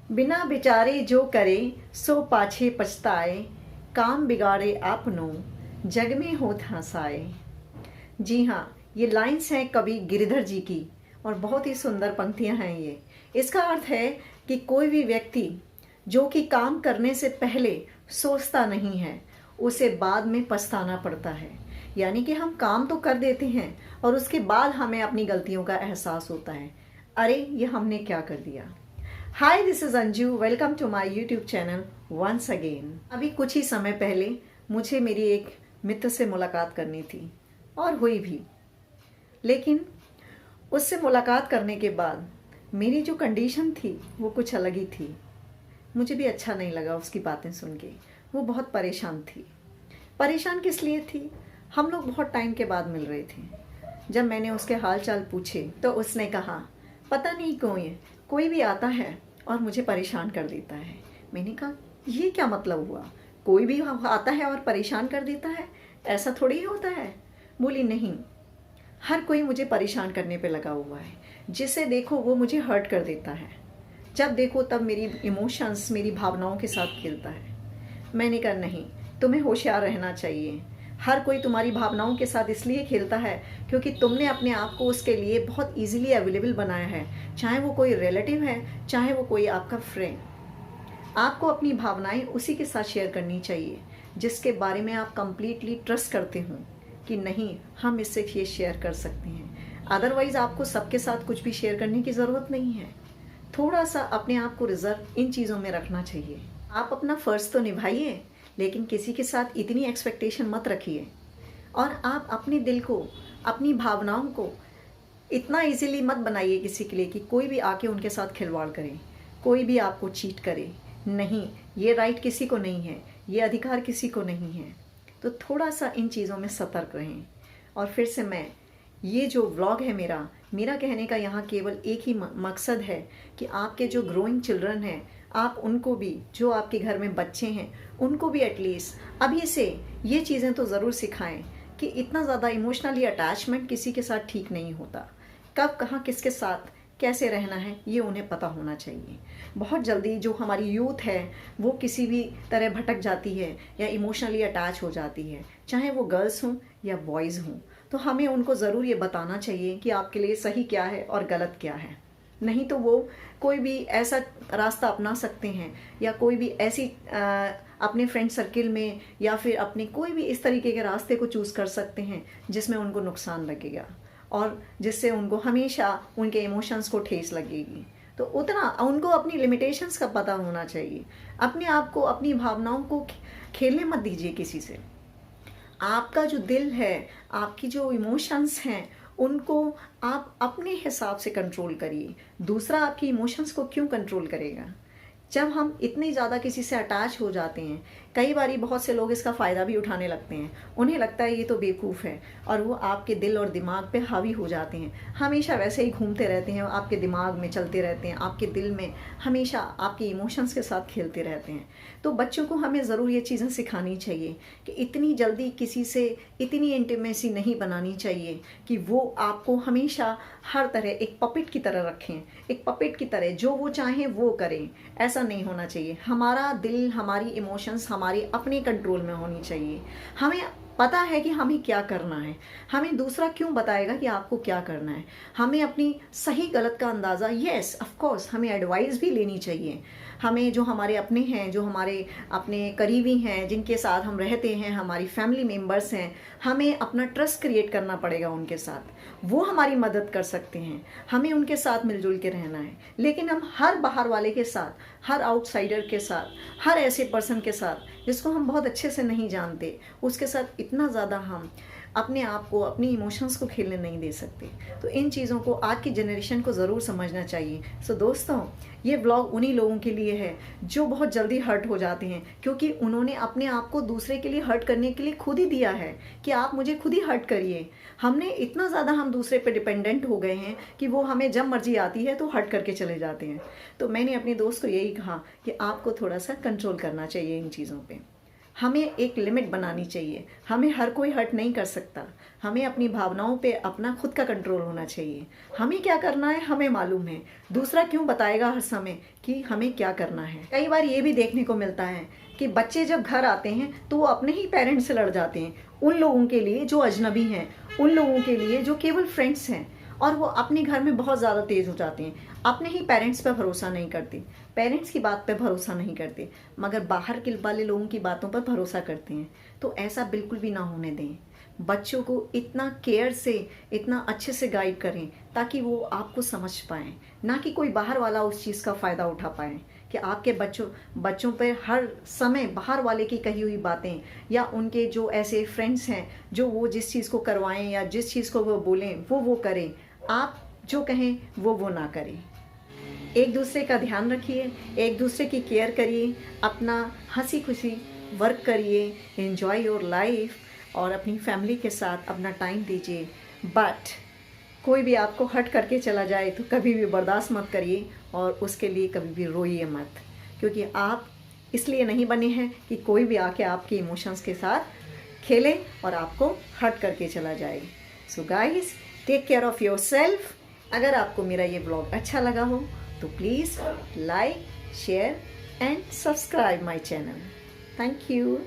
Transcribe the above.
बिना विचारे जो करे सो पाछे पछताए, काम बिगाड़े आपनो जग में होत हंसाए। जी हाँ, ये लाइंस हैं कवि गिरिधर जी की और बहुत ही सुंदर पंक्तियां हैं ये। इसका अर्थ है कि कोई भी व्यक्ति जो कि काम करने से पहले सोचता नहीं है, उसे बाद में पछताना पड़ता है। यानी कि हम काम तो कर देते हैं और उसके बाद हमें अपनी गलतियों का एहसास होता है, अरे ये हमने क्या कर दिया। Hi, this is Anju, welcome to my YouTube channel once again. अभी कुछ ही समय पहले मुझे मेरी एक मित्र से मुलाकात करनी थी और हुई भी, लेकिन उससे मुलाकात करने के बाद मेरी जो कंडीशन थी वो कुछ अलग ही थी। मुझे भी अच्छा नहीं लगा उसकी बातें सुन के। वो बहुत परेशान थी। परेशान किस लिए थी? हम लोग बहुत टाइम के बाद मिल रहे थे। जब मैंने उसके हाल चाल पूछे तो उसने कहा, पता नहीं क्यों कोई भी आता है और मुझे परेशान कर देता है। मैंने कहा, ये क्या मतलब हुआ? कोई भी आता है और परेशान कर देता है, ऐसा थोड़ी ही होता है। बोली, नहीं, हर कोई मुझे परेशान करने पे लगा हुआ है। जिसे देखो वो मुझे हर्ट कर देता है। जब देखो तब मेरी इमोशंस, मेरी भावनाओं के साथ खेलता है। मैंने कहा, नहीं, तुम्हें होशियार रहना चाहिए। हर कोई तुम्हारी भावनाओं के साथ इसलिए खेलता है क्योंकि तुमने अपने आप को उसके लिए बहुत इजीली अवेलेबल बनाया है। चाहे वो कोई रिलेटिव है, चाहे वो कोई आपका फ्रेंड। आपको अपनी भावनाएं उसी के साथ शेयर करनी चाहिए जिसके बारे में आप कंप्लीटली ट्रस्ट करते हो कि नहीं, हम इससे ये शेयर कर सकते हैं। अदरवाइज आपको सबके साथ कुछ भी शेयर करने की ज़रूरत नहीं है। थोड़ा सा अपने आप को रिजर्व इन चीज़ों में रखना चाहिए। आप अपना फ़र्ज़ तो निभाइए, लेकिन किसी के साथ इतनी एक्सपेक्टेशन मत रखिए। और आप अपने दिल को, अपनी भावनाओं को इतना इजीली मत बनाइए किसी के लिए कि कोई भी आके उनके साथ खिलवाड़ करे, कोई भी आपको चीट करे। नहीं, ये राइट किसी को नहीं है, ये अधिकार किसी को नहीं है। तो थोड़ा सा इन चीज़ों में सतर्क रहें। और फिर से ये जो व्लॉग है मेरा कहने का यहाँ केवल एक ही मकसद है कि आपके जो ग्रोइंग चिल्ड्रन हैं, आप उनको भी, जो आपके घर में बच्चे हैं, उनको भी एटलीस्ट अभी से ये चीज़ें तो ज़रूर सिखाएं कि इतना ज़्यादा इमोशनली अटैचमेंट किसी के साथ ठीक नहीं होता। कब कहाँ किसके साथ कैसे रहना है ये उन्हें पता होना चाहिए। बहुत जल्दी जो हमारी यूथ है वो किसी भी तरह भटक जाती है या इमोशनली अटैच हो जाती है, चाहे वो गर्ल्स हों या बॉयज़ हों। तो हमें उनको ज़रूर ये बताना चाहिए कि आपके लिए सही क्या है और गलत क्या है। नहीं तो वो कोई भी ऐसा रास्ता अपना सकते हैं या कोई भी ऐसी अपने फ्रेंड सर्किल में या फिर अपने कोई भी इस तरीके के रास्ते को चूज़ कर सकते हैं जिसमें उनको नुकसान लगेगा और जिससे उनको हमेशा उनके इमोशंस को ठेस लगेगी। तो उतना उनको अपनी लिमिटेशंस का पता होना चाहिए। अपने आप को, अपनी भावनाओं को खेलने मत दीजिए किसी से। आपका जो दिल है, आपकी जो इमोशंस हैं, उनको आप अपने हिसाब से कंट्रोल करिए। दूसरा आपकी इमोशंस को क्यों कंट्रोल करेगा? जब हम इतनी ज़्यादा किसी से अटैच हो जाते हैं, कई बारी बहुत से लोग इसका फ़ायदा भी उठाने लगते हैं। उन्हें लगता है ये तो बेवकूफ़ है और वो आपके दिल और दिमाग पे हावी हो जाते हैं। हमेशा वैसे ही घूमते रहते हैं, आपके दिमाग में चलते रहते हैं, आपके दिल में हमेशा आपके इमोशंस के साथ खेलते रहते हैं। तो बच्चों को हमें ज़रूर ये चीज़ें सिखानी चाहिए कि इतनी जल्दी किसी से इतनी इंटीमेसी नहीं बनानी चाहिए कि वो आपको हमेशा हर तरह एक पपेट की तरह रखें, एक पपेट की तरह जो वो चाहें वो करें। ऐसा नहीं होना चाहिए। हमारा दिल, हमारी इमोशंस हमारी अपने कंट्रोल में होनी चाहिए। हमें पता है कि हमें क्या करना है। हमें दूसरा क्यों बताएगा कि आपको क्या करना है? हमें अपनी सही गलत का अंदाज़ा, येस ऑफ कोर्स, हमें एडवाइस भी लेनी चाहिए। हमें जो हमारे अपने हैं, जो हमारे अपने करीबी हैं, जिनके साथ हम रहते हैं, हमारी फैमिली मेम्बर्स हैं, हमें अपना ट्रस्ट क्रिएट करना पड़ेगा उनके साथ। वो हमारी मदद कर सकते हैं, हमें उनके साथ मिलजुल के रहना है। लेकिन हम हर बाहर वाले के साथ, हर आउटसाइडर के साथ, हर ऐसे पर्सन के साथ जिसको हम बहुत अच्छे से नहीं जानते, उसके साथ इतना ज़्यादा हम अपने आप को, अपनी इमोशंस को खेलने नहीं दे सकते। तो इन चीज़ों को आज की जनरेशन को ज़रूर समझना चाहिए। सो दोस्तों, ये व्लॉग उन्हीं लोगों के लिए है जो बहुत जल्दी हर्ट हो जाते हैं, क्योंकि उन्होंने अपने आप को दूसरे के लिए हर्ट करने के लिए खुद ही दिया है कि आप मुझे खुद ही हर्ट करिए। हमने इतना ज़्यादा हम दूसरे पे डिपेंडेंट हो गए हैं कि वो हमें जब मर्जी आती है तो हर्ट करके चले जाते हैं। तो मैंने अपने दोस्त को यही कहा कि आपको थोड़ा सा कंट्रोल करना चाहिए इन चीज़ों पे। हमें एक लिमिट बनानी चाहिए। हमें हर कोई हर्ट नहीं कर सकता। हमें अपनी भावनाओं पे अपना खुद का कंट्रोल होना चाहिए। हमें क्या करना है हमें मालूम है। दूसरा क्यों बताएगा हर समय कि हमें क्या करना है। कई बार ये भी देखने को मिलता है कि बच्चे जब घर आते हैं तो वो अपने ही पेरेंट्स से लड़ जाते हैं, उन लोगों के लिए जो अजनबी हैं, उन लोगों के लिए जो केवल फ्रेंड्स हैं, और वो अपने घर में बहुत ज़्यादा तेज़ हो जाते हैं। अपने ही पेरेंट्स पर भरोसा नहीं करते, पेरेंट्स की बात पे भरोसा नहीं करते, मगर बाहर के वाले लोगों की बातों पर भरोसा करते हैं। तो ऐसा बिल्कुल भी ना होने दें। बच्चों को इतना केयर से, इतना अच्छे से गाइड करें ताकि वो आपको समझ पाएँ, ना कि कोई बाहर वाला उस चीज़ का फ़ायदा उठा पाए कि आपके बच्चों पे हर समय बाहर वाले की कही हुई बातें या उनके जो ऐसे फ्रेंड्स हैं जो वो जिस चीज़ को करवाएं या जिस चीज़ को वो बोलें वो करें, आप जो कहें वो ना करें। एक दूसरे का ध्यान रखिए, एक दूसरे की केयर करिए, अपना हंसी खुशी वर्क करिए, एंजॉय योर लाइफ और अपनी फैमिली के साथ अपना टाइम दीजिए। बट कोई भी आपको हर्ट करके चला जाए तो कभी भी बर्दाश्त मत करिए और उसके लिए कभी भी रोइए मत, क्योंकि आप इसलिए नहीं बने हैं कि कोई भी आके आपके इमोशंस के साथ खेले और आपको हर्ट करके चला जाए। So guys, take care of yourself. अगर आपको मेरा ये ब्लॉग अच्छा लगा हो तो please like, share and subscribe my channel. Thank you.